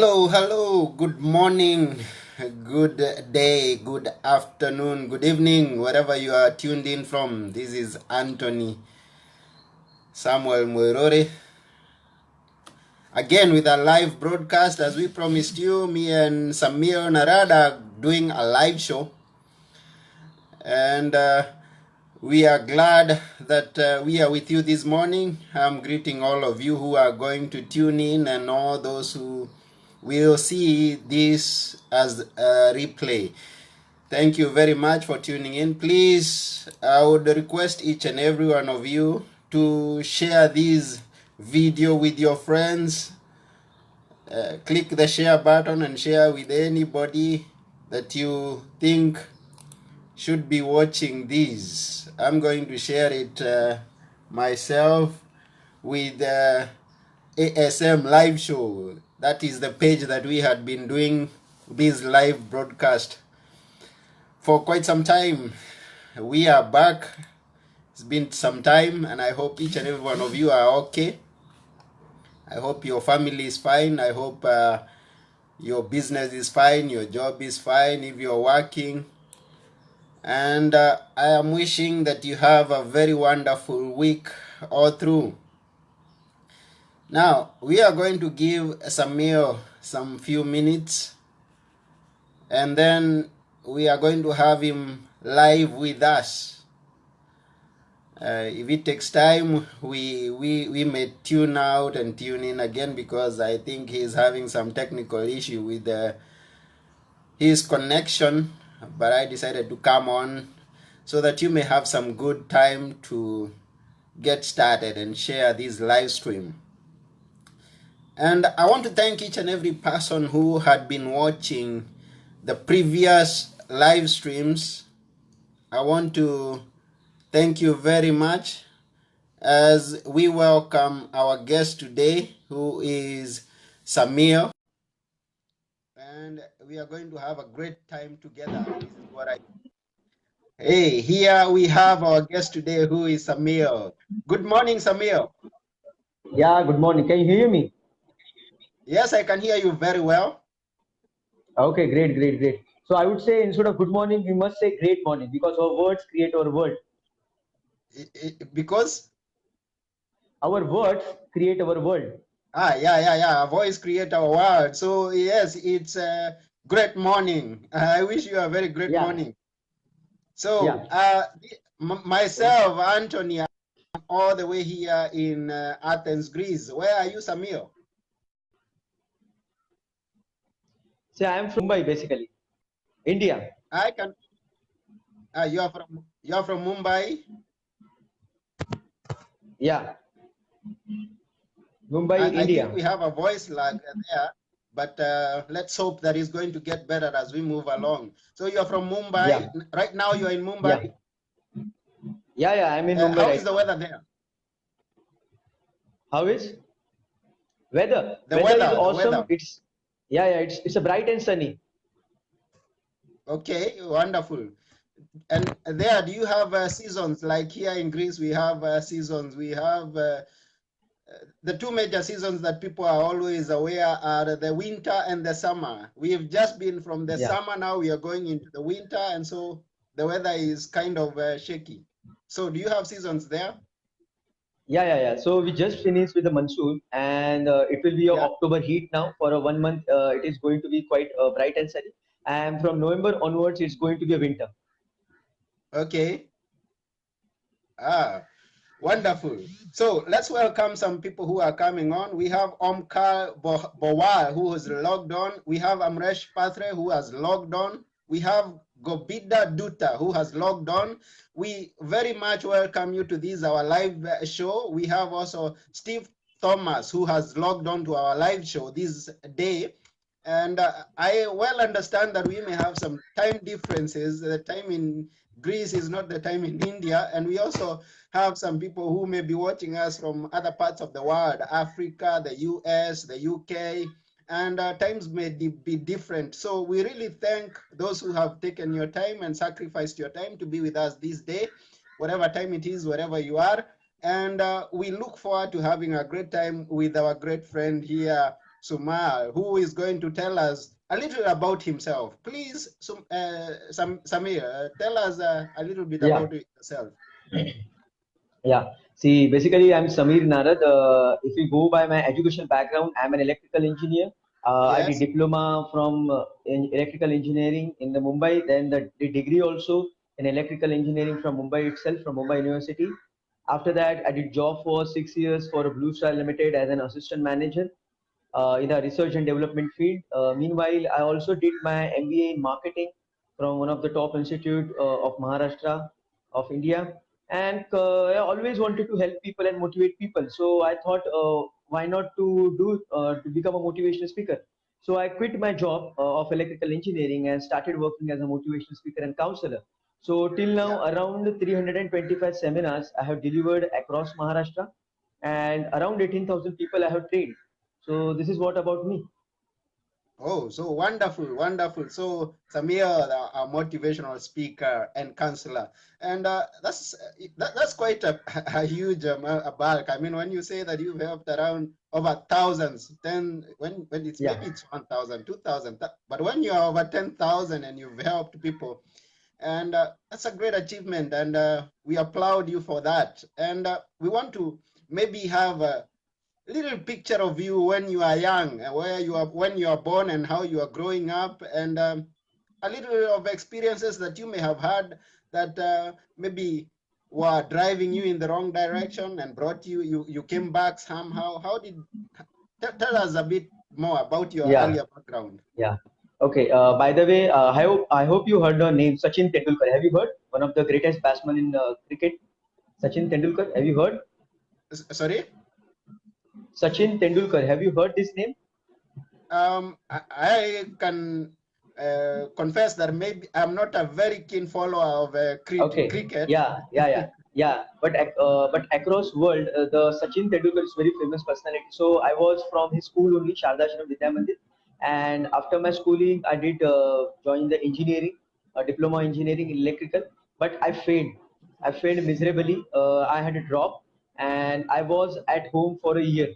Hello, hello, good morning, good day, good afternoon, good evening, wherever you are tuned in from. This is Anthony Samuel Moirore. Again with a live broadcast as we promised you. Me and Samir Narad are doing a live show. And we are glad that we are with you this morning. I'm greeting all of you who are going to tune in and all those who will see this as a replay. Thank you very much for tuning in. Please, I would request each and every one of you to share this video with your friends. Click the share button and share with anybody that you think should be watching this. I'm going to share it myself with ASM live show. That is the page that we had been doing this live broadcast for quite some time. We are back. It's been some time, and I hope each and every one of you are okay. I hope your family is fine. I hope your business is fine, your job is fine if you're working. And I am wishing that you have a very wonderful week all through. Now, we are going to give Samir some few minutes, and then we are going to have him live with us. If it takes time, we may tune out and tune in again, because I think he's having some technical issue with his connection. But I decided to come on so that you may have some good time to get started and share this live stream. And I want to thank each and every person who had been watching the previous live streams. I want to thank you very much as we welcome our guest today, who is Samir. And we are going to have a great time together. This is what I... Hey, here we have our guest today, who is Samir. Good morning, Samir. Yeah, good morning. Can you hear me? Yes, I can hear you very well. Okay, great. So I would say instead of good morning, we must say great morning because our words create our world. Because? Our words create our world. Yeah. Voice create our world. So yes, it's a great morning. I wish you a very great Yeah, morning. So yeah. myself, Anthony, I'm all the way here in Athens, Greece. Where are you, Samir? So I am from Mumbai, basically, India. I can. You are from Mumbai. Yeah, Mumbai, I think India. we have a voice lag there, but let's hope that it's going to get better as we move along. So you're from Mumbai. Yeah, Right now you're in Mumbai. yeah, yeah. I'm in Mumbai How is right the now. weather there? How is weather? The Weather is weather, the awesome. weather. Yeah. It's a bright and sunny. Okay, wonderful. And there, do you have seasons? Like here in Greece, we have seasons. We have the two major seasons that people are always aware are the winter and the summer. We've just been from the Yeah, summer, now we are going into the winter, and so the weather is kind of shaky. So do you have seasons there? yeah. So we just finished with the monsoon, and it will be a Yeah. October heat now for a 1 month. It is going to be quite bright and sunny, and from November onwards, it's going to be a winter. Okay. Ah, wonderful. So let's welcome some people who are coming on. We have Omkar Bowal, who is logged on. We have Amresh Patre, who has logged on. We have Gobida Dutta, who has logged on. We very much welcome you to this, our live show. We have also Steve Thomas, who has logged on to our live show this day. And I well understand that we may have some time differences. The time in Greece is not the time in India. And we also have some people who may be watching us from other parts of the world, Africa, the US, the UK, and times may be different. So we really thank those who have taken your time and sacrificed your time to be with us this day, whatever time it is, wherever you are. And we look forward to having a great time with our great friend here, Suma, who is going to tell us a little about himself. Please, Samir, tell us a little bit Yeah, about yourself. yeah. See, basically, I'm Samir Narad. If we go by my education background, I'm an electrical engineer. I did Yes. diploma from in electrical engineering in the Mumbai, then the degree also in electrical engineering from Mumbai itself, from Mumbai University. After that, I did job for 6 years for Blue Star Limited as an assistant manager in the research and development field. Meanwhile, I also did my MBA in marketing from one of the top institute of Maharashtra of India, and I always wanted to help people and motivate people. So I thought, why not to become a motivational speaker? So I quit my job of electrical engineering and started working as a motivational speaker and counselor. So till now, Yeah. around 325 seminars I have delivered across Maharashtra, and around 18,000 people I have trained. So this is what about me. Oh, so wonderful, wonderful. So Samir, a motivational speaker and counselor, and that's quite a huge a bulk. I mean, when you say that you've helped around over thousands, then when it's Yeah, maybe it's 1,000, 2,000, but when you are over 10,000 and you've helped people, and that's a great achievement, and we applaud you for that. And we want to maybe have a little picture of you when you are young, where you are when you are born, and how you are growing up, and a little of experiences that you may have had that maybe were driving you in the wrong direction and brought you came back somehow. How did tell us a bit more about your yeah, earlier background? yeah. Okay. By the way, I hope you heard the name Sachin Tendulkar. Have you heard one of the greatest batsmen in cricket? Sachin Tendulkar. Have you heard Sorry. Sachin Tendulkar? Have you heard this name? I can confess that maybe I'm not a very keen follower of Okay. cricket. Yeah. But across world, the Sachin Tendulkar is very famous personality. So I was from his school only, Sharda Ashram Vidya Mandir, and after my schooling, I did join the engineering, diploma engineering in electrical. But I failed. I failed miserably. I had a drop, and I was at home for a year,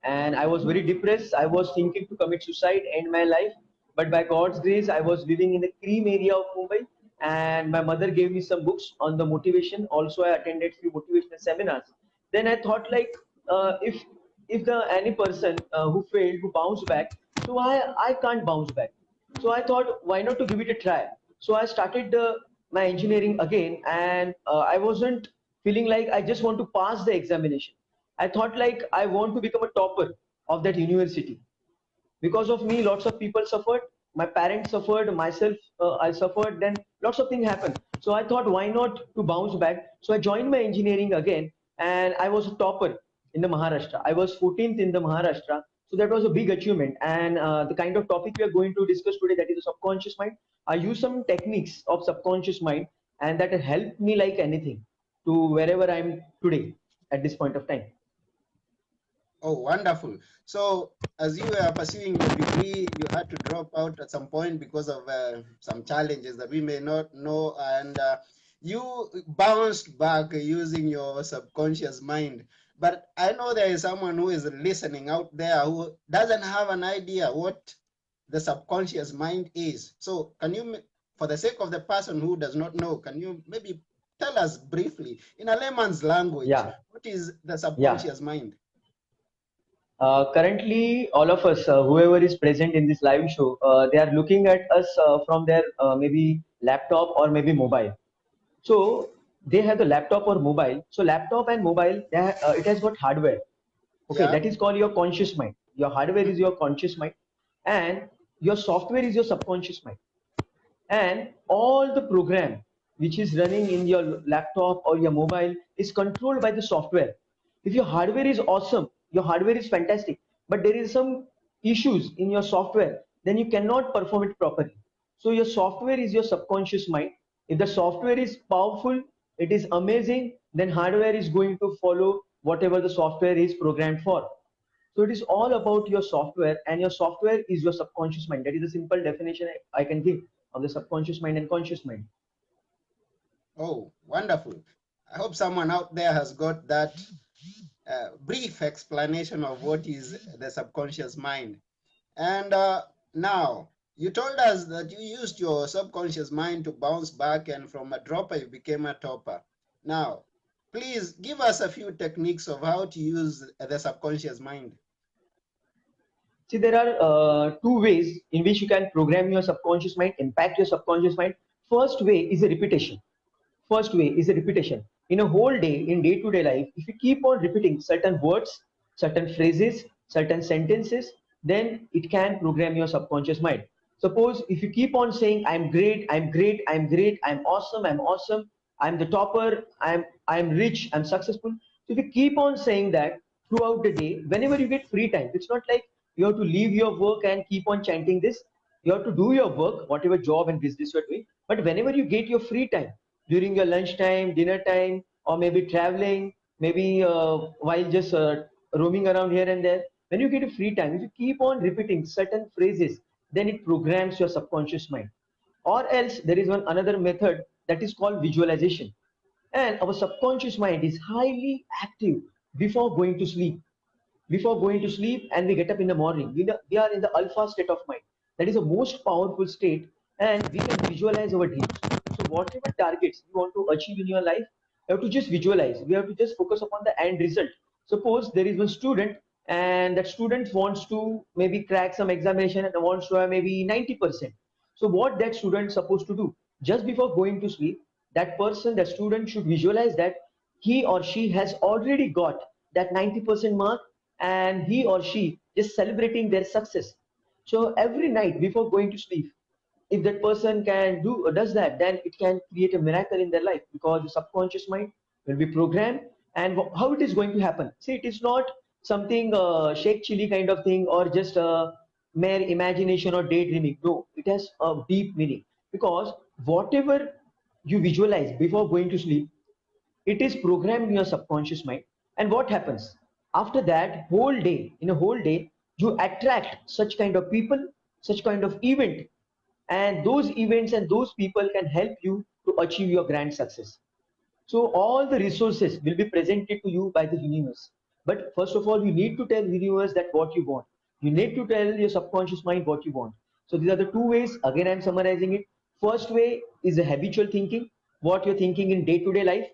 and I was very depressed. I was thinking to commit suicide, end my life. But by God's grace, I was living in the cream area of Mumbai, and my mother gave me some books on the motivation. Also, I attended few motivational seminars. Then I thought, like, if the any person who failed, who bounced back, so I can't bounce back. So I thought, why not to give it a try? So I started my engineering again, and I wasn't feeling like I just want to pass the examination. I thought like I want to become a topper of that university. Because of me, lots of people suffered. My parents suffered, myself, I suffered. Then lots of things happened. So I thought, why not to bounce back? So I joined my engineering again, and I was a topper in the Maharashtra. I was 14th in the Maharashtra. So that was a big achievement. And the kind of topic we are going to discuss today, that is the subconscious mind. I use some techniques of subconscious mind, and that helped me like anything to wherever I'm today at this point of time. Oh, wonderful. So, as you were pursuing your degree, you had to drop out at some point because of some challenges that we may not know, and you bounced back using your subconscious mind. But I know there is someone who is listening out there who doesn't have an idea what the subconscious mind is. So, can you, for the sake of the person who does not know, can you maybe tell us briefly in a layman's language Yeah, what is the yeah. subconscious mind? Currently, all of us, whoever is present in this live show, they are looking at us from their maybe laptop or maybe mobile. So they have the laptop or mobile. So laptop and mobile, it has got hardware. Okay, Yeah. that is called your conscious mind. Your hardware is your conscious mind, and your software is your subconscious mind, and all the program which is running in your laptop or your mobile is controlled by the software. If your hardware is awesome, your hardware is fantastic, but there is some issues in your software, then you cannot perform it properly. So your software is your subconscious mind. If the software is powerful, it is amazing, then hardware is going to follow whatever the software is programmed for. So it is all about your software, and your software is your subconscious mind. That is a simple definition I can give of the subconscious mind and conscious mind. Oh, wonderful. I hope someone out there has got that. brief explanation of what is the subconscious mind. And now, you told us that you used your subconscious mind to bounce back, and from a dropper, you became a topper. Now, please give us a few techniques of how to use the subconscious mind. See, there are two ways in which you can program your subconscious mind, impact your subconscious mind. First way is a repetition. First way is a repetition. In a whole day, in day-to-day life, if you keep on repeating certain words, certain phrases, certain sentences, then it can program your subconscious mind. Suppose if you keep on saying, I'm great, I'm great, I'm great, I'm awesome, I'm the topper, I'm rich, I'm successful. So if you keep on saying that throughout the day, whenever you get free time, it's not like you have to leave your work and keep on chanting this. You have to do your work, whatever job and business you're doing. But whenever you get your free time, during your lunch time, dinner time, or maybe traveling, maybe while just roaming around here and there, when you get a free time, if you keep on repeating certain phrases, then it programs your subconscious mind. Or else there is one another method that is called visualization. And our subconscious mind is highly active before going to sleep. Before going to sleep and we get up in the morning, we are in the alpha state of mind. That is the most powerful state, and we can visualize our dreams. So whatever targets you want to achieve in your life, you have to just visualize. We have to just focus upon the end result. Suppose there is one student, and that student wants to maybe crack some examination and wants to have maybe 90%. So what that student supposed to do, just before going to sleep, that person, that student should visualize that he or she has already got that 90% mark, and he or she is celebrating their success. So every night before going to sleep, if that person can do does that, then it can create a miracle in their life, because the subconscious mind will be programmed. And how it is going to happen, see, it is not something shake chili kind of thing, or just mere imagination or daydreaming. No, it has a deep meaning, because whatever you visualize before going to sleep, it is programmed in your subconscious mind. And what happens after that whole day, in a whole day, you attract such kind of people, such kind of event, and those events and those people can help you to achieve your grand success. So all the resources will be presented to you by the universe. But first of all, you need to tell universe that what you want. You need to tell your subconscious mind what you want. So these are the two ways. Again, I'm summarizing it. First way is a habitual thinking, what you're thinking in day-to-day life.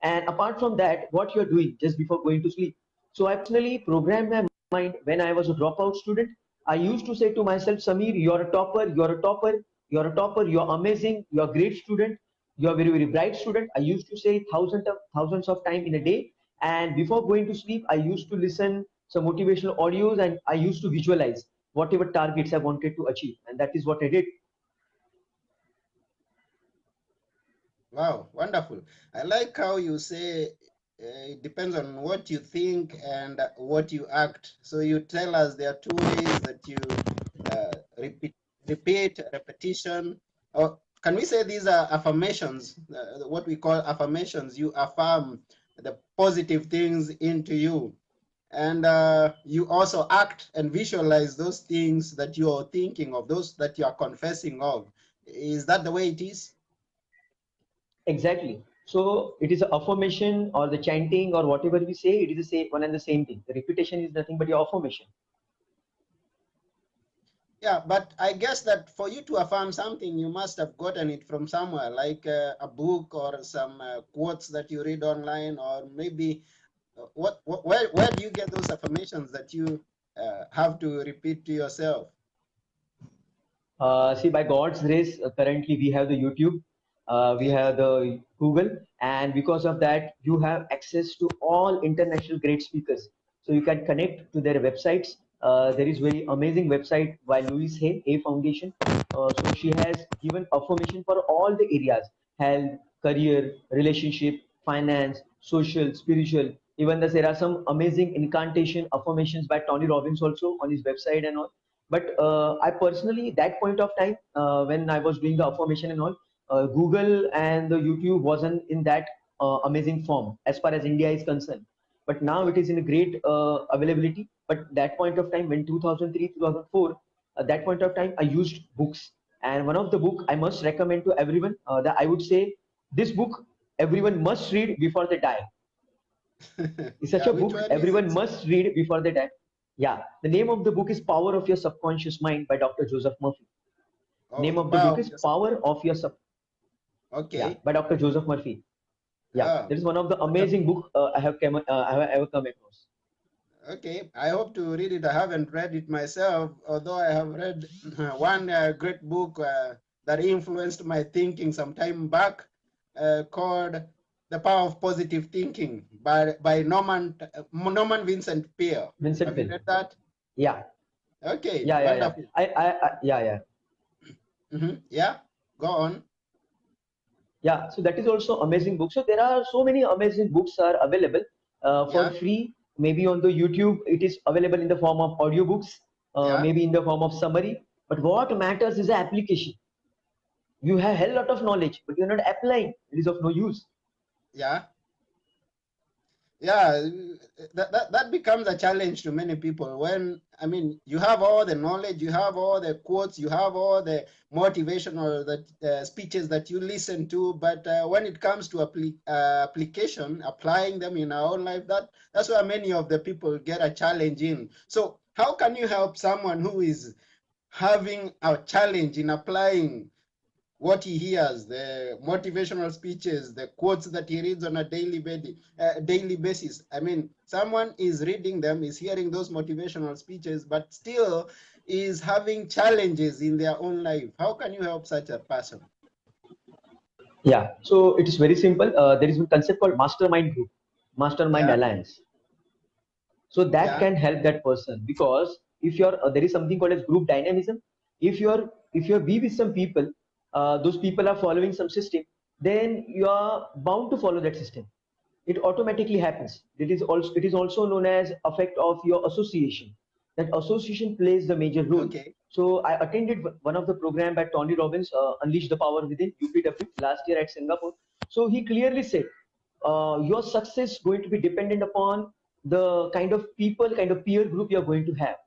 And apart from that, what you're doing just before going to sleep. So I personally programmed my mind when I was a dropout student. I used to say to myself, Samir, you're a topper, you're a topper, you're a topper, you're amazing, you're a great student, you're a very, very bright student. I used to say thousands of time in a day. And before going to sleep, I used to listen some motivational audios, and I used to visualize whatever targets I wanted to achieve. And that is what I did. Wow, wonderful. I like how you say it depends on what you think and what you act. So you tell us there are two ways that you repeat, repetition, or can we say these are affirmations, what we call affirmations? You affirm the positive things into you, and you also act and visualize those things that you are thinking of, those that you are confessing of. Is that the way it is? Exactly. So it is a affirmation or the chanting or whatever we say, it is the same one and the same thing. The repetition is nothing but your affirmation. Yeah, but I guess that for you to affirm something, you must have gotten it from somewhere, like a book or some quotes that you read online, or maybe where do you get those affirmations that you have to repeat to yourself? See, by God's grace, currently we have the YouTube, we Yes. have the Google, and because of that, you have access to all international great speakers. So you can connect to their websites. There is very amazing website by Louise Hay, A Foundation. So she has given affirmation for all the areas: health, career, relationship, finance, social, spiritual. Even there are some amazing incantation affirmations by Tony Robbins also on his website and all. But I personally, that point of time, when I was doing the affirmation and all, Google and the YouTube wasn't in that amazing form as far as India is concerned. But now it is in a great availability. But that point of time, when 2003 2004, that point of time I used books. And one of the book I must recommend to everyone, that I would say this book everyone must read before they die. It's such Yeah, a which book one is everyone it? must read before they die. Yeah, the name of the book is Power of Your Subconscious Mind by Dr. Joseph Murphy. Oh, Name the of the power book of is your Power of Your Sub. Yeah, Okay. by Dr. Joseph Murphy. Yeah, Oh, that is one of the the, amazing book I have ever come across. okay. I hope to read it. I haven't read it myself, although I have read one great book that influenced my thinking some time back called The Power of Positive Thinking by Norman Vincent Peale. Vincent Have you Peale. read that? Yeah, Okay, yeah. wonderful. Yeah. Yeah, go on. Yeah, so that is also amazing book. So there are so many amazing books are available for Yeah, free. Maybe on the YouTube, it is available in the form of audiobooks, yeah, maybe in the form of summary. But what matters is the application. You have a hell lot of knowledge, but you're not applying. It is of no use. yeah. Yeah, that becomes a challenge to many people when, I mean, you have all the knowledge, you have all the quotes, you have all the motivational speeches that you listen to, but when it comes to application, applying them in our own life, that's where many of the people get a challenge in. So how can you help someone who is having a challenge in applying what he hears, the motivational speeches, the quotes that he reads on a daily basis? I mean, someone is reading them, is hearing those motivational speeches, but still is having challenges in their own life. How can you help such a person? Yeah, so it is very simple. There is a concept called mastermind group, mastermind Yeah, alliance. So that yeah, can help that person because if you're there is something called as group dynamism. If you're be with some people, those people are following some system, then you are bound to follow that system. It automatically happens. It is also known as effect of your association. That association plays the major role. okay, So I attended one of the program by Tony Robbins, Unleash the Power Within, UPW, last year at Singapore. So he clearly said, your success going to be dependent upon the kind of people, kind of peer group you're going to have.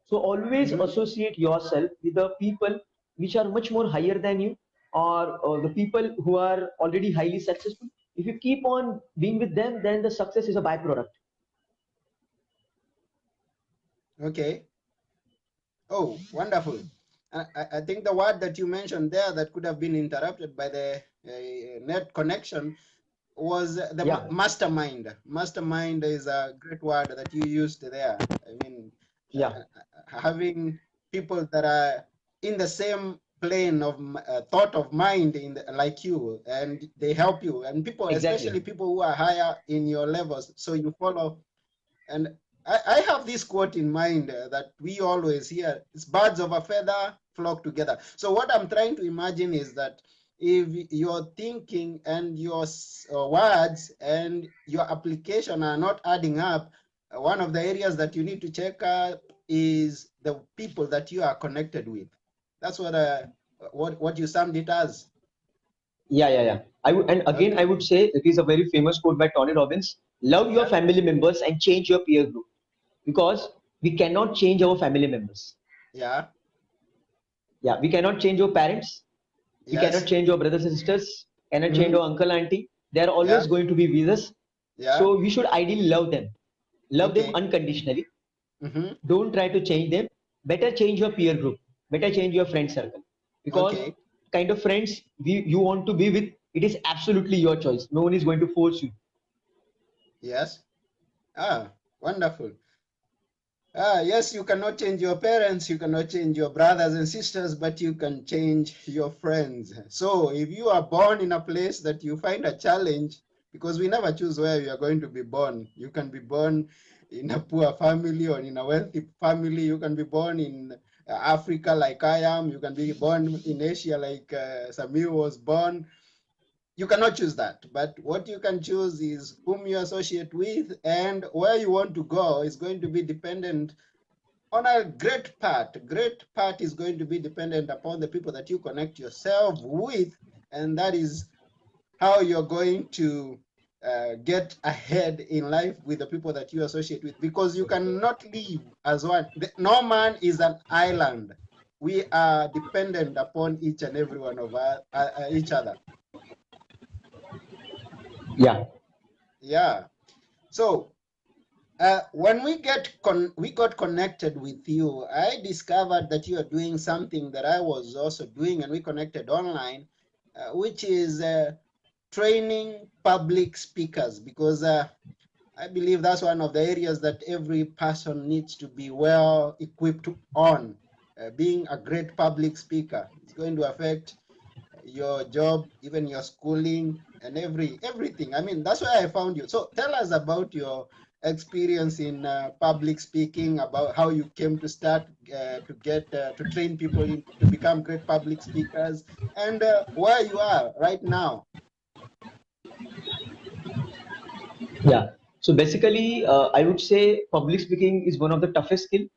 So always hmm, associate yourself with the people which are much more higher than you, or the people who are already highly successful. If you keep on being with them, then the success is a byproduct. okay. Oh, wonderful. I think the word that you mentioned there that could have been interrupted by the net connection was the Yeah, mastermind. Mastermind is a great word that you used there. I mean, yeah, having people that are in the same plane of thought of mind like you, and they help you, and people, especially exactly. people who are higher in your levels, so you follow. And I have this quote in mind that we always hear: it's birds of a feather flock together. So what I'm trying to imagine is that if your thinking and your words and your application are not adding up, one of the areas that you need to check up is the people that you are connected with. That's what you summed it as. Yeah. And again, I Okay. would say it is a very famous quote by Tony Robbins: love your Yeah. family members and change your peer group, because we cannot change our family members. Yeah. Yeah, we cannot change our parents. We cannot Yes. change our brothers and sisters. Cannot change Mm-hmm. our uncle, auntie. They are Yeah. always going to be with us. Yeah. So we should ideally love them. Love them Okay. unconditionally. Mm-hmm. Don't try to change them. Better change your peer group. Better change your friend circle. Because Okay. kind of friends you want to be with, it is absolutely your choice. No one is going to force you. Yes. Ah, wonderful. Yes, you cannot change your parents, you cannot change your brothers and sisters, but you can change your friends. So if you are born in a place that you find a challenge, because we never choose where you are going to be born. You can be born in a poor family or in a wealthy family. You can be born in Africa like I am. You can be born in Asia like Samir was born. You cannot choose that, but what you can choose is whom you associate with, and where you want to go is going to be dependent on a great part is going to be dependent upon the people that you connect yourself with, and that is how you're going to get ahead in life with the people that you associate with, because you cannot live as one. No man is an island. We are dependent upon each and every one of each other. Yeah. Yeah. So when we got connected with you, I discovered that you are doing something that I was also doing, and we connected online, which is training public speakers, because I believe that's one of the areas that every person needs to be well equipped on. Being a great public speaker is going to affect your job, even your schooling, and everything. I mean, that's why I found you. So tell us about your experience in public speaking, about how you came to start to get to train people to become great public speakers, and where you are right now. Yeah. So basically, I would say public speaking is one of the toughest skill.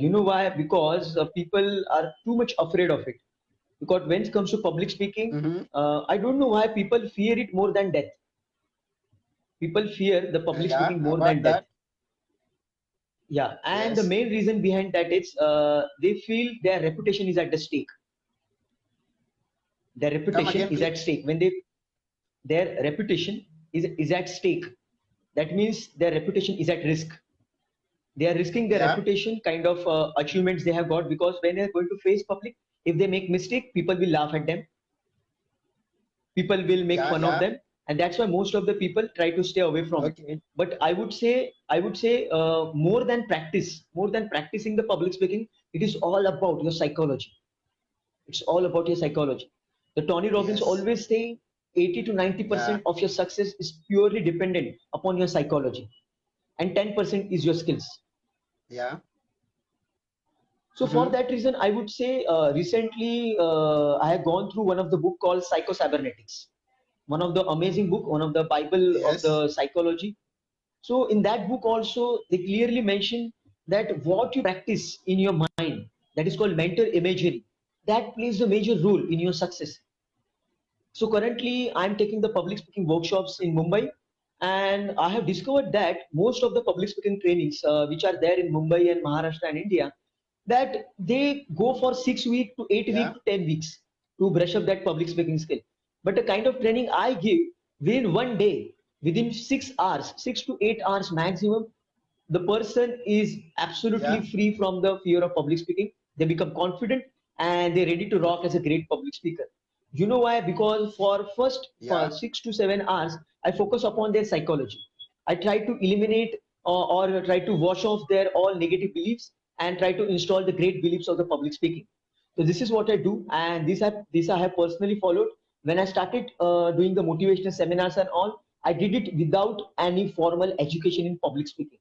You know why? Because people are too much afraid of it. Because when it comes to public speaking, Mm-hmm. I don't know why people fear it more than death. People fear the public Yeah, speaking more about than death. that. Yeah, and the Yes. main reason behind that is they feel their reputation is at the stake. Their Come reputation again, is at please. stake. When their reputation is at stake, that means their reputation is at risk. They are risking their Yeah, reputation, kind of achievements they have got, because when they're going to face public, if they make mistake, people will laugh at them, people will make yeah, fun of yeah. them, and that's why most of the people try to stay away from it. Okay. But I would say more than practice, more than practicing the public speaking, it is all about your psychology. It's all about your psychology. The Tony Robbins Yes. always say 80 to Yeah, 90% of your success is purely dependent upon your psychology, and 10% is your skills. yeah. So for Mm-hmm. that reason, I would say recently I have gone through one of the book called Psycho-Cybernetics, one of the amazing book, one of the Bible of Yes. the psychology. So in that book also they clearly mention that what you practice in your mind, that is called mental imagery, that plays a major role in your success. So currently, I'm taking the public speaking workshops in Mumbai, and I have discovered that most of the public speaking trainings, which are there in Mumbai and Maharashtra and India, that they go for 6 weeks to 8 weeks Yeah. to 10 weeks to brush up that public speaking skill. But the kind of training I give, within one day, within 6 hours, 6 to 8 hours maximum, the person is absolutely Yeah. free from the fear of public speaking. They become confident and they're ready to rock as a great public speaker. You know why? Because for first for Yeah. 6 to 7 hours, I focus upon their psychology. I try to eliminate or try to wash off their all negative beliefs and try to install the great beliefs of the public speaking. So this is what I do, and this I have personally followed. When I started doing the motivational seminars and all, I did it without any formal education in public speaking,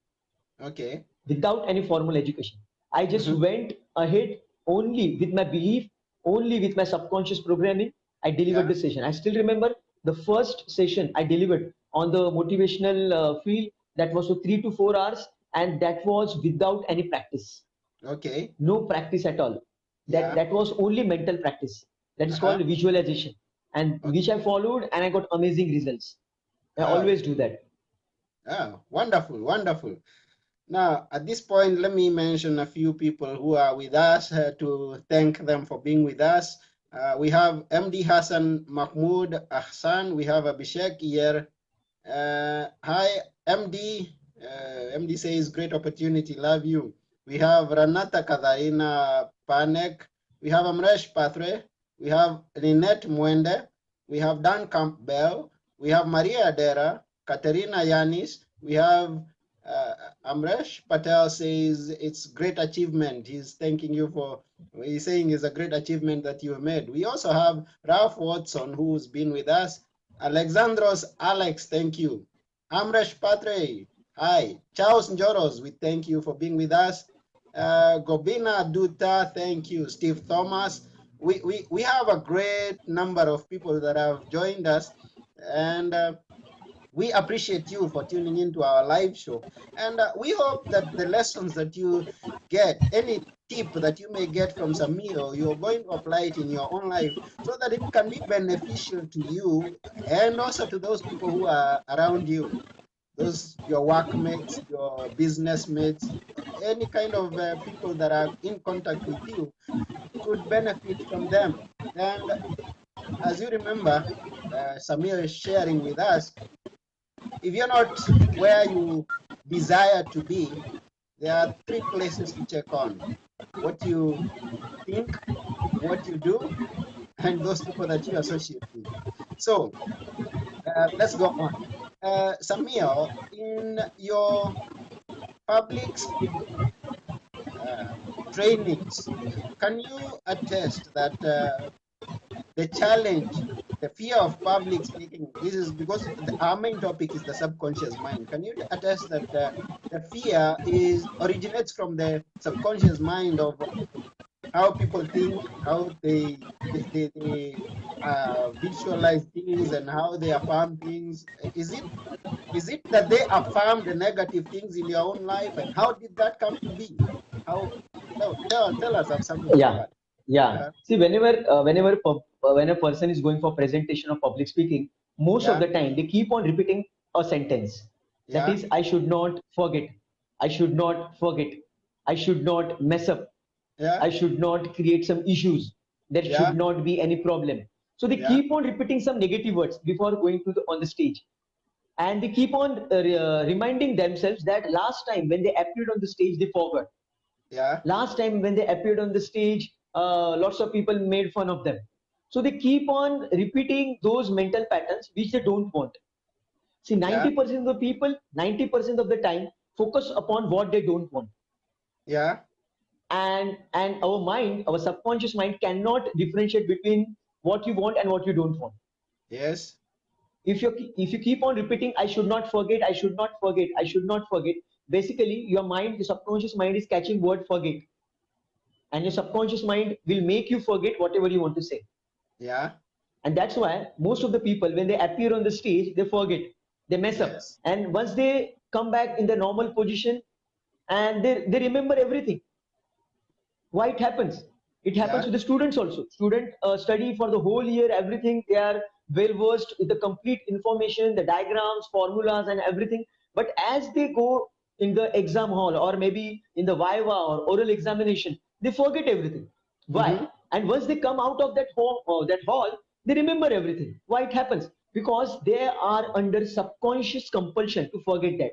Okay. without any formal education. I just Mm-hmm. went ahead only with my belief, only with my subconscious programming. I delivered Yeah. the session. I still remember the first session I delivered on the motivational field, that was for 3 to 4 hours, and that was without any practice, Okay. no practice at all. That Yeah. that was only mental practice. That is Uh-huh. called visualization, and which Okay. I followed, and I got amazing results. I Oh, always do that. oh, wonderful, wonderful. Now, at this point, let me mention a few people who are with us to thank them for being with us. We have MD Hassan Mahmoud Ahsan. We have Abhishek here. Hi, MD. MD says, great opportunity. Love you. We have Ranata Katharina Panek. We have Amresh Patre. We have Lynette Mwende. We have Dan Campbell. We have Maria Adera, Katerina Yanis. We have uh, Amresh Patel says it's great achievement. He's thanking you for, he's saying it's a great achievement that you've made. We also have Ralph Watson, who's been with us. Alexandros Alex, thank you. Amresh Patre, hi. Charles Njoros, we thank you for being with us. Gobina Duta, thank you. Steve Thomas. We have a great number of people that have joined us, and we appreciate you for tuning into our live show. And we hope that the lessons that you get, any tip that you may get from Samir, you're going to apply it in your own life so that it can be beneficial to you and also to those people who are around you, those your workmates, your business mates, any kind of people that are in contact with you could benefit from them. And as you remember, Samir is sharing with us if you're not where you desire to be, there are three places to check on: what you think, what you do, and those people that you associate with. So let's go on. Samuel, in your public speaking uh, trainings, can you attest that the challenge, the fear of public speaking, this is because our main topic is the subconscious mind. Can you attest that the fear originates from the subconscious mind of how people think, how they visualize things, and how they affirm things? Is it that they affirm the negative things in your own life, and how did that come to be? How tell us something about Yeah, that. yeah. Uh-huh. See, when a person is going for presentation or public speaking, most of Yeah, the time they keep on repeating a sentence. That yeah, is, I should not forget. I should not forget. I should not mess up. yeah, I should not create some issues. There should yeah, not be any problem. So they yeah, keep on repeating some negative words before going to the on the stage, and they keep on reminding themselves that last time when they appeared on the stage they forgot. yeah, Last time when they appeared on the stage, lots of people made fun of them. So they keep on repeating those mental patterns which they don't want. See, yeah, 90% of the people, 90% of the time, focus upon what they don't want. yeah, And our mind, our subconscious mind, cannot differentiate between what you want and what you don't want. yes, If you keep on repeating, I should not forget, I should not forget, I should not forget, basically your mind, your subconscious mind is catching word forget, and your subconscious mind will make you forget whatever you want to say. yeah, And that's why most of the people, when they appear on the stage, they forget, they mess up, yes, and once they come back in the normal position, and they remember everything. Why it happens? It happens yeah, with the students also. Student study for the whole year, everything, they are well versed with the complete information, the diagrams, formulas, and everything. But as they go in the exam hall, or maybe in the viva or oral examination, they forget everything. Why? mm-hmm, And once they come out of that hall, they remember everything. Why it happens? Because they are under subconscious compulsion to forget that.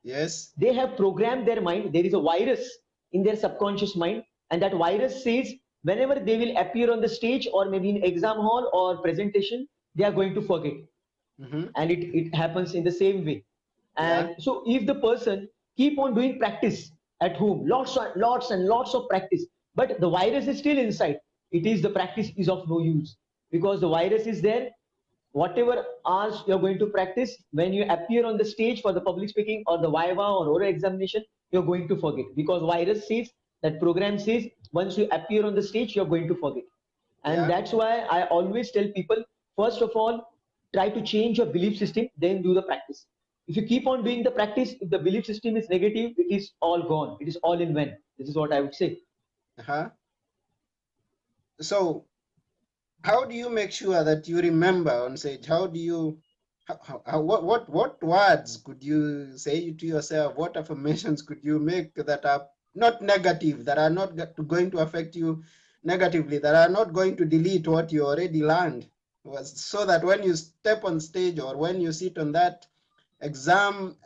yes, They have programmed their mind. There is a virus in their subconscious mind, and that virus says whenever they will appear on the stage, or maybe in exam hall or presentation, they are going to forget. mm-hmm, And it happens in the same way. yeah, And so if the person keep on doing practice at home, lots and lots of practice, but the virus is still inside, it is the practice is of no use, because the virus is there. Whatever hours you're going to practice, when you appear on the stage for the public speaking or the viva or oral examination, you're going to forget, because virus says, that program says, once you appear on the stage you're going to forget. And yeah, that's why I always tell people, first of all, try to change your belief system, then do the practice. If you keep on doing the practice, if the belief system is negative, it is all gone, it is all in vain. This is what I would say. uh-huh. So how do you make sure that you remember on stage? How do you what words could you say to yourself? What affirmations could you make that are not negative, that are not going to affect you negatively, that are not going to delete what you already learned? So that when you step on stage or when you sit on that exam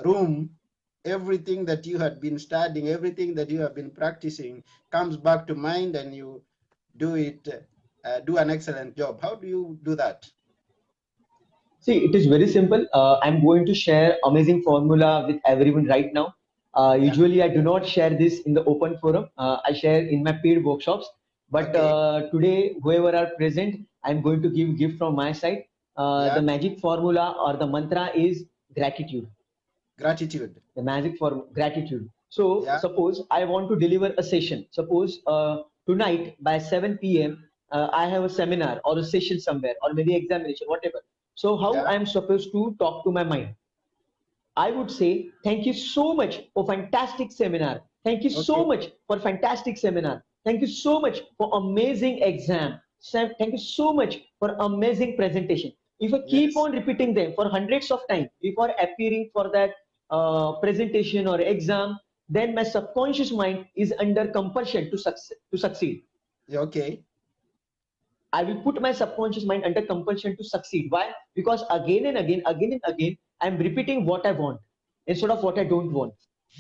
room, everything that you had been studying, everything that you have been practicing comes back to mind, and you do it, do an excellent job. How do you do that? See, it is very simple. I'm going to share amazing formula with everyone right now. Yeah. Usually I do not share this in the open forum, I share in my paid workshops. But Okay. today, whoever are present, I'm going to give gift from my side. The Yeah. magic formula or the mantra is gratitude. Gratitude. The magic for gratitude. So Yeah. suppose I want to deliver a session. Suppose tonight by 7 p.m. I have a seminar or a session somewhere, or maybe examination, whatever. So how Yeah. I am supposed to talk to my mind? I would say, thank you so much for fantastic seminar. Thank you so Okay. much for fantastic seminar. Thank you so much for amazing exam. Thank you so much for amazing presentation. If I keep Yes. on repeating them for hundreds of times before appearing for that presentation or exam, then my subconscious mind is under compulsion to succeed. Yeah, okay. I will put my subconscious mind under compulsion to succeed. Why? Because again and again, again and again, I'm repeating what I want instead of what I don't want.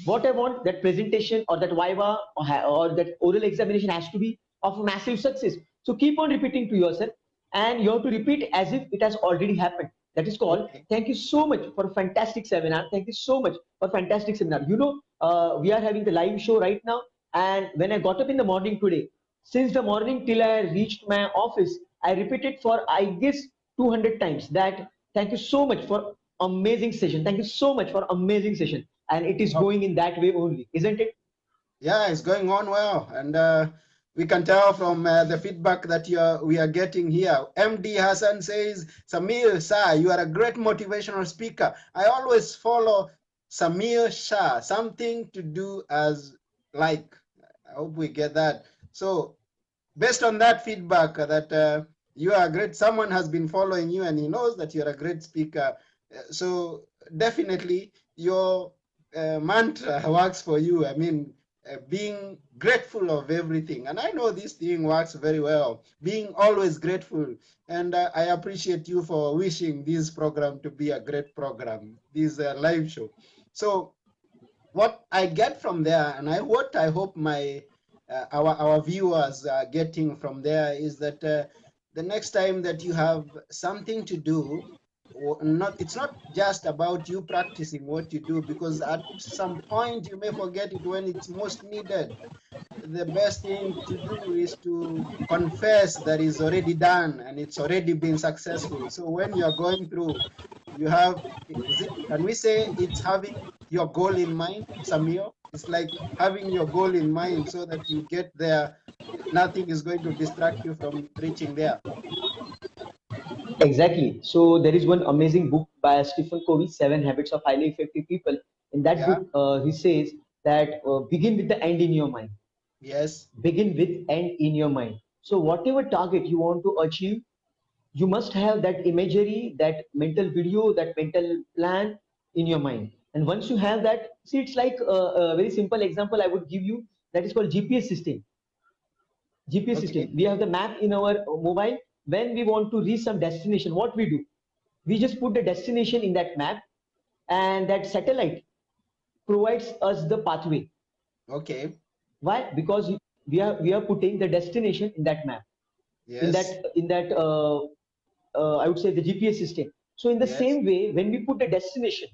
What I want, that presentation or that viva or that oral examination has to be of massive success. So keep on repeating to yourself, and you have to repeat as if it has already happened. That is called, Okay. thank you so much for a fantastic seminar. Thank you so much for fantastic seminar. We are having the live show right now. And when I got up in the morning today, since the morning till I reached my office, I repeated for, I guess, 200 times that thank you so much for amazing session. Thank you so much for amazing session. And it is going in that way only, isn't it? Yeah, it's going on well, and we can tell from the feedback that we are getting here. MD Hassan says, Samir Shah, you are a great motivational speaker. I always follow Samir Shah, something to do as like. I hope we get that. So based on that feedback that you are great, someone has been following you and he knows that you're a great speaker. So definitely your mantra works for you. I mean, being grateful of everything. And I know this thing works very well, being always grateful. And I appreciate you for wishing this program to be a great program, this live show. So what I get from there, and what I hope my our viewers are getting from there is that the next time that you have something to do, or not, it's not just about you practicing what you do, because at some point you may forget it when it's most needed. The best thing to do is to confess that is already done and it's already been successful. So when you're going through, you have, is it, can we say it's having your goal in mind, Samir? It's like having your goal in mind so that you get there. Nothing is going to distract you from reaching there. Exactly. So there is one amazing book by Stephen Covey, Seven Habits of Highly Effective People. In that Yeah. book, he says that begin with the end in your mind. Yes. Begin with end in your mind. So whatever target you want to achieve, you must have that imagery, that mental video, that mental plan in your mind. And once you have that, see, it's like a very simple example I would give you, that is called GPS system. GPS system. Okay. We have the map in our mobile. When we want to reach some destination, what we do? We just put the destination in that map, and that satellite provides us the pathway. Okay. Why? Because we are putting the destination in that map, in that Yes. I would say the GPS system. So in the Yes. same way, when we put the destination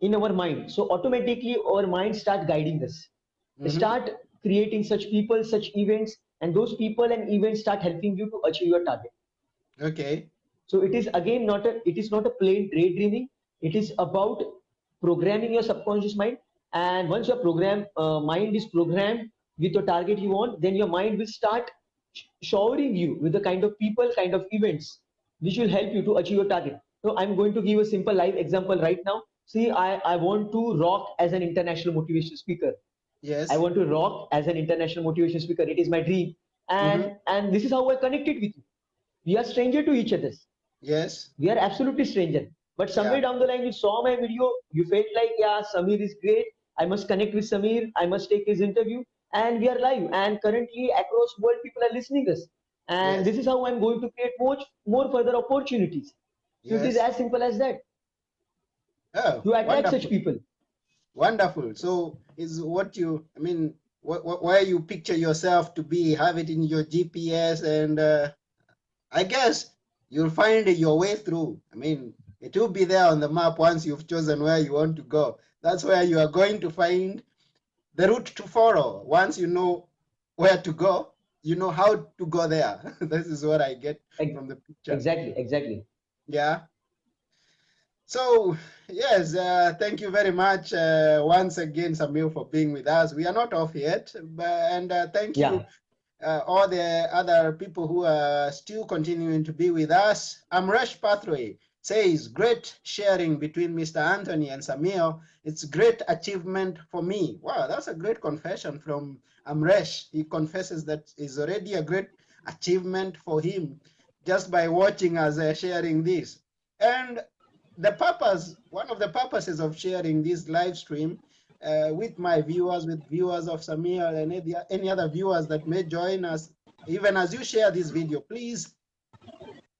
in our mind, so automatically our mind start guiding us, Mm-hmm. start creating such people, such events, and those people and events start helping you to achieve your target. Okay. So it is again not a, it is not a plain daydreaming. It is about programming your subconscious mind. And once your program mind is programmed with the target you want, then your mind will start showering you with the kind of people, kind of events which will help you to achieve your target. So I'm going to give a simple live example right now. See, I want to rock as an international motivation speaker. I Yes. want to rock as an international motivation speaker. It is my dream. Mm-hmm. And this is how I connected with you. We are stranger to each other. Yes. We are absolutely stranger. But somewhere Yeah. down the line, you saw my video, you felt like, yeah, Samir is great. I must connect with Samir. I must take his interview. And we are live. And currently, across world, people are listening us. And Yes. this is how I'm going to create more further opportunities. So it is Yes. as simple as that. Oh, You attract such wonderful. people. Wonderful. So is what you, I mean, where you picture yourself to be, have it in your GPS, and I guess you'll find your way through. I mean, it will be there on the map once you've chosen where you want to go. That's where you are going to find the route to follow. Once you know where to go, you know how to go there. This is what I get from the picture. Exactly, exactly. Yeah. So, yes, thank you very much once again, Samir, for being with us. We are not off yet, and thank you Yeah. all the other people who are still continuing to be with us. Amresh Pathway says, great sharing between Mr. Anthony and Samir. It's great achievement for me. Wow, that's a great confession from Amresh. He confesses that it's already a great achievement for him just by watching us sharing this. And the purpose, one of the purposes of sharing this live stream with my viewers, with viewers of Samir and any other viewers that may join us, even as you share this video, please,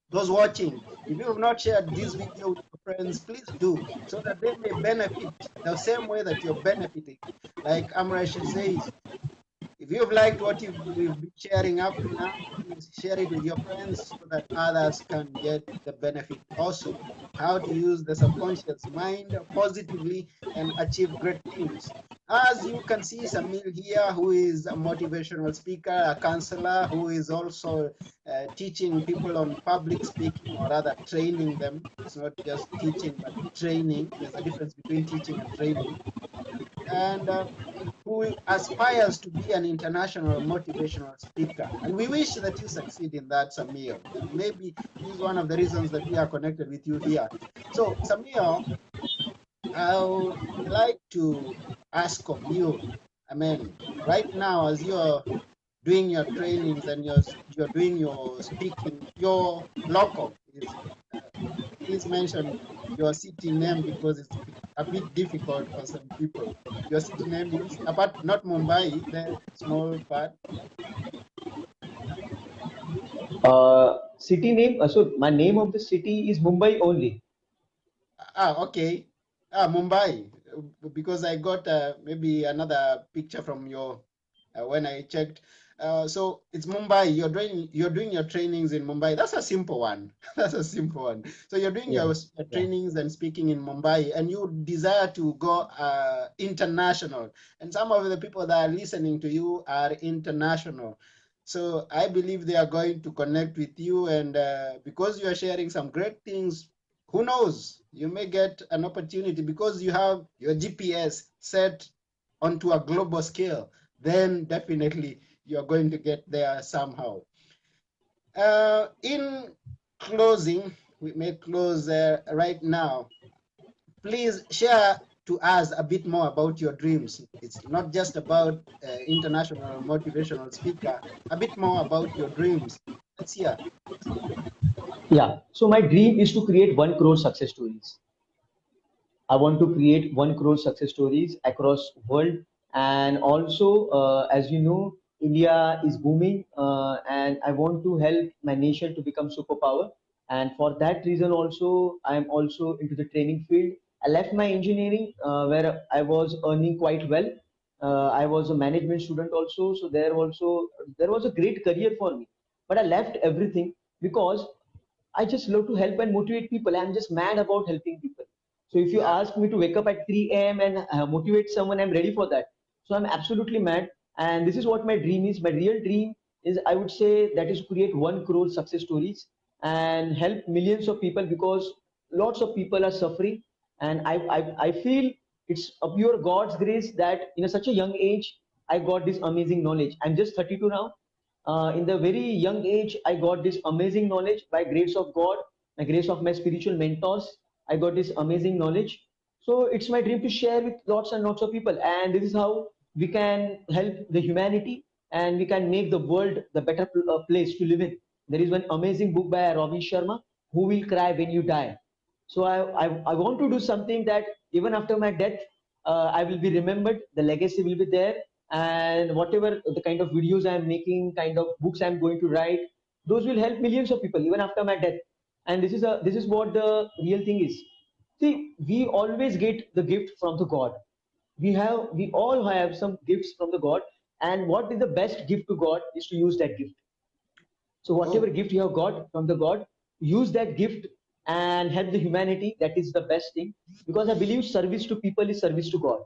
those watching, if you have not shared this video with friends, please do, so that they may benefit the same way that you're benefiting. Like Amrash says, if you've liked what we've been sharing up to now, please share it with your friends so that others can get the benefit also. How to use the subconscious mind positively and achieve great things. As you can see, Samir here, who is a motivational speaker, a counselor, who is also teaching people on public speaking, or rather training them. It's not just teaching, but training. There's a difference between teaching and training. And who aspires to be an international motivational speaker. And we wish that you succeed in that, Samir. And maybe this is one of the reasons that we are connected with you here. So, Samir, I would like to ask of you, I mean, right now, as you're doing your trainings and you're doing your speaking, your local is, please mention your city name because it's a bit difficult for some people. Your city name is, apart not Mumbai, the small part. City name. So my name of the city is Mumbai only. Okay. Mumbai, because I got maybe another picture from your when I checked. So it's Mumbai. You're doing your trainings in Mumbai. That's a simple one. That's a simple one. So you're doing Yeah, your yeah, trainings and speaking in Mumbai, and you desire to go international. And some of the people that are listening to you are international. So I believe they are going to connect with you, and because you are sharing some great things, who knows? You may get an opportunity because you have your GPS set onto a global scale. Then definitely you're going to get there somehow. In closing, we may close right now. Please share to us a bit more about your dreams. It's not just about international motivational speaker, a bit more about your dreams. Let's hear. yeah. So my dream is to create 1 crore success stories. I want to create 1 crore success stories across world, and also, as you know, India is booming, and I want to help my nation to become superpower. And for that reason, also, I am also into the training field. I left my engineering where I was earning quite well. I was a management student also, so there was a great career for me. But I left everything because I just love to help and motivate people. I'm just mad about helping people. So if you Yeah. ask me to wake up at 3 a.m. and motivate someone, I'm ready for that. So I'm absolutely mad. And this is what my dream is. My real dream is, I would say, that is to create 1 crore success stories and help millions of people, because lots of people are suffering. And I feel it's a pure God's grace that in such a young age, I got this amazing knowledge. I'm just 32 now. In the very young age, I got this amazing knowledge by grace of God, by grace of my spiritual mentors. I got this amazing knowledge. So it's my dream to share with lots and lots of people. And this is how we can help the humanity, and we can make the world the better place to live in. There is one amazing book by Ravi Sharma, Who Will Cry When You Die? So I want to do something that even after my death, I will be remembered, the legacy will be there, and whatever the kind of videos I'm making, kind of books I'm going to write, those will help millions of people even after my death. And this is what the real thing is. See, we always get the gift from the God. We all have some gifts from the God, and what is the best gift to God is to use that gift. So whatever Oh, gift you have got from the God, use that gift and help the humanity. That is the best thing, because I believe service to people is service to God.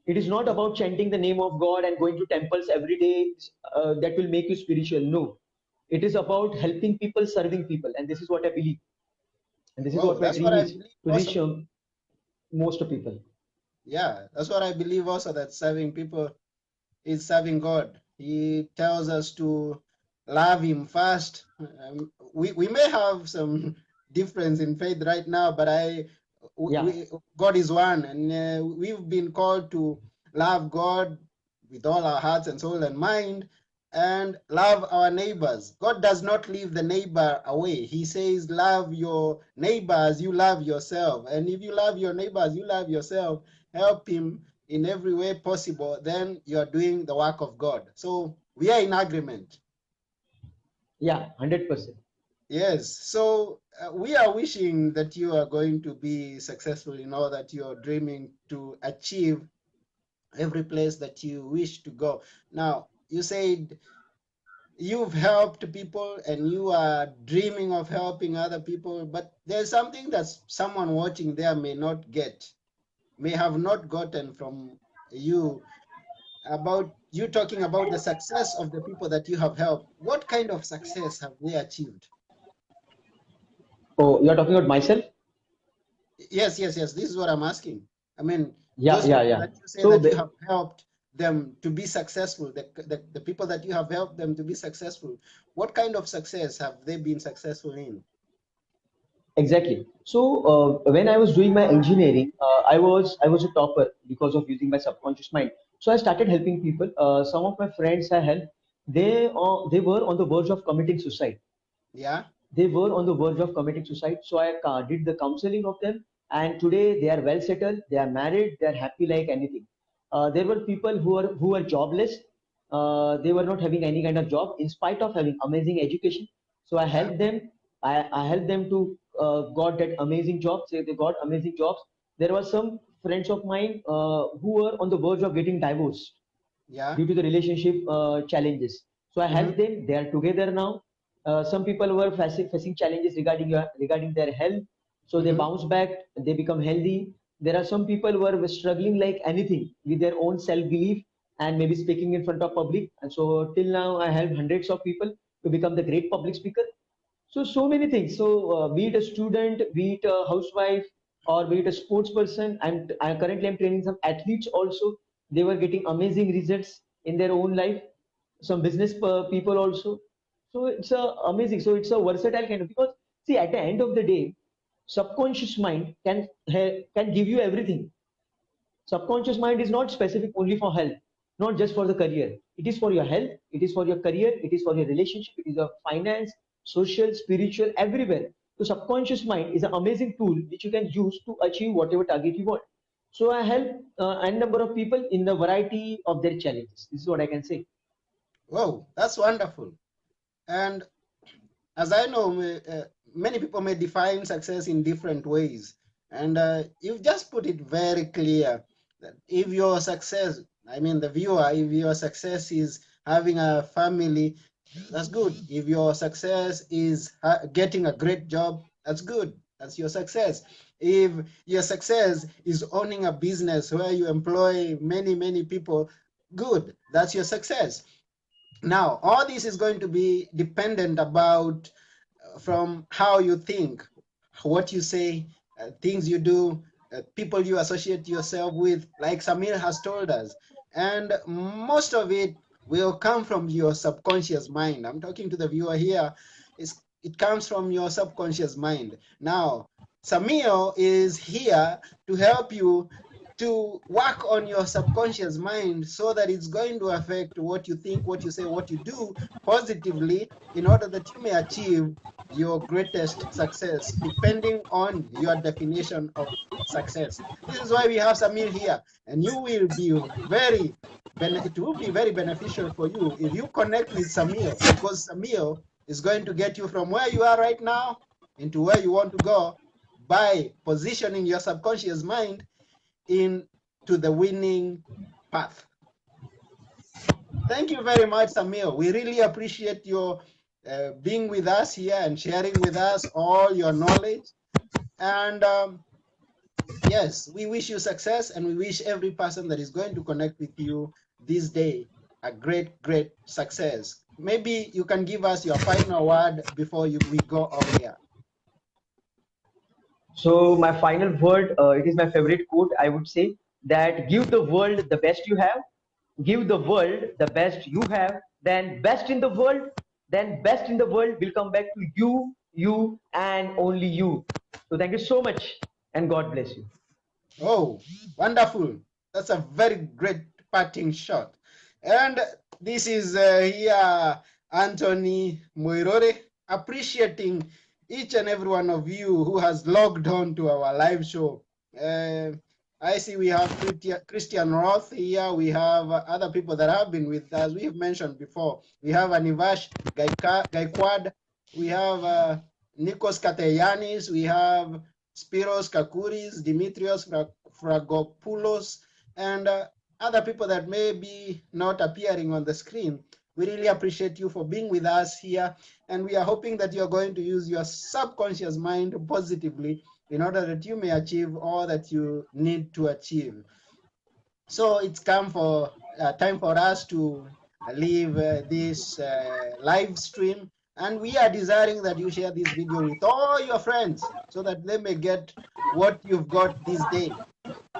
It is not oh, about chanting the name of God and going to temples every day that will make you spiritual. No, it is about helping people, serving people, and this is what I believe, and this is oh, what my that's what dream I is, believe to reach also. most of people. Yeah, that's what I believe also, that serving people is serving God. He tells us to love Him first. We may have some difference in faith right now, but Yeah, God is one, and we've been called to love God with all our hearts and soul and mind, and love our neighbors. God does not leave the neighbor away. He says, love your neighbor as you love yourself. And if you love your neighbor as you love yourself, help him in every way possible, then you're doing the work of God. So we are in agreement. yeah, 100%. Yes. So we are wishing that you are going to be successful in all that you're dreaming to achieve, every place that you wish to go. Now, you said you've helped people and you are dreaming of helping other people, but there's something that someone watching there may not get, may have not gotten from you, about you talking about the success of the people that you have helped. What kind of success have they achieved? Oh, you're talking about myself? Yes, yes, yes. This is what I'm asking. I mean, Yeah, those yeah, people yeah. that you say So that you have helped them to be successful, the people that you have helped them to be successful, what kind of success have they been successful in? exactly. So when I was doing my engineering, I was a topper because of using my subconscious mind. So I started helping people. Some of my friends I helped. They were on the verge of committing suicide. Yeah, They were on the verge of committing suicide. So I did the counseling of them, and today they are well settled. They are married. They are happy like anything. There were people who were jobless. They were not having any kind of job in spite of having amazing education. So I yeah, helped them. I helped them to got that amazing job. So they got amazing jobs. There were some friends of mine who were on the verge of getting divorced yeah. due to the relationship challenges. So I Mm-hmm, helped them. They are together now. Some people were facing challenges regarding their health, so they mm-hmm. bounce back. They become healthy. There are some people who are struggling like anything with their own self belief and maybe speaking in front of public. And so till now, I helped hundreds of people to become the great public speaker. So many things. So be it a student, be it a housewife, or be it a sports person. I'm training some athletes also. They were getting amazing results in their own life. Some business people also. So it's amazing. So it's a versatile kind of, because see, at the end of the day, subconscious mind can give you everything. Subconscious mind is not specific only for health, not just for the career. It is for your health, it is for your career, it is for your relationship, it is your finance, social, spiritual, everywhere. So subconscious mind is an amazing tool which you can use to achieve whatever target you want. So I help a number of people in the variety of their challenges. This is what I can say. Whoa, that's wonderful. And as I know, many people may define success in different ways. And you've just put it very clear that if your success, I mean, the viewer, if your success is having a family, that's good. If your success is getting a great job, that's good. That's your success. If your success is owning a business where you employ many, many people, good. That's your success. Now, all this is going to be dependent about from how you think, what you say, things you do, people you associate yourself with, like Samir has told us. And most of it will come from your subconscious mind. I'm talking to the viewer here. It comes from your subconscious mind. Now, Samir is here to help you to work on your subconscious mind so that it's going to affect what you think, what you say, what you do positively in order that you may achieve your greatest success, depending on your definition of success. This is why we have Samir here, and you will be it will be very beneficial for you if you connect with Samir, because Samir is going to get you from where you are right now into where you want to go by positioning your subconscious mind into the winning path. Thank you very much, Samir. We really appreciate your being with us here and sharing with us all your knowledge. And yes, we wish you success, and we wish every person that is going to connect with you this day a great, great success. Maybe you can give us your final word before we go off here. So my final word, it is my favorite quote. I would say that give the world the best you have, give the world the best you have, then best in the world, then best in the world will come back to you, and only you. So thank you so much, and God bless you. Oh, wonderful. That's a very great parting shot. And this is here Anthony Moirore appreciating each and every one of you who has logged on to our live show. Uh, I see we have Christian Roth here. We have other people that have been with us. We have mentioned before. We have Anivash Gaikwad. We have Nikos Kateyanis. We have Spiros Kakouris, Dimitrios Fragopoulos, and other people that may be not appearing on the screen. We really appreciate you for being with us here, and we are hoping that you're going to use your subconscious mind positively in order that you may achieve all that you need to achieve. So it's come for time for us to leave this live stream, and we are desiring that you share this video with all your friends so that they may get what you've got this day.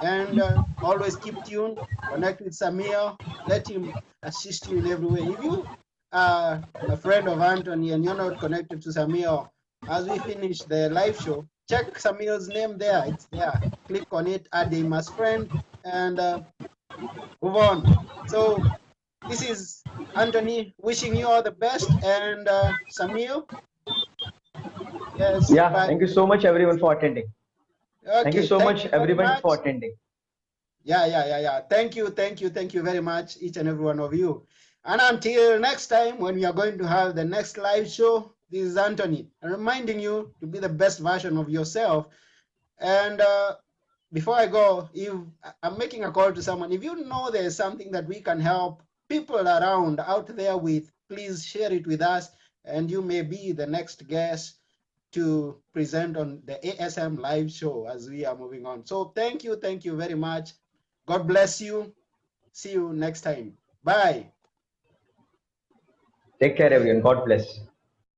And always keep tuned, connect with Samir, let him assist you in every way. If you are a friend of Anthony and you're not connected to Samir, as we finish the live show, check Samir's name there. It's there. Click on it, add him as friend, and move on. So this is Anthony wishing you all the best, and Samir, yes, Yeah, bye. thank you so much everyone for attending. Thank you Okay, so thank much you very everyone much. for attending. Yeah. Thank you very much, each and every one of you. And until next time, when we are going to have the next live show, this is Anthony, reminding you to be the best version of yourself. And before I go, if I'm making a call to someone, if you know there's something that we can help people around out there with, please share it with us, and you may be the next guest to present on the ASM live show as we are moving on. So thank you very much. God bless you. See you next time. Bye. Take care everyone. God bless.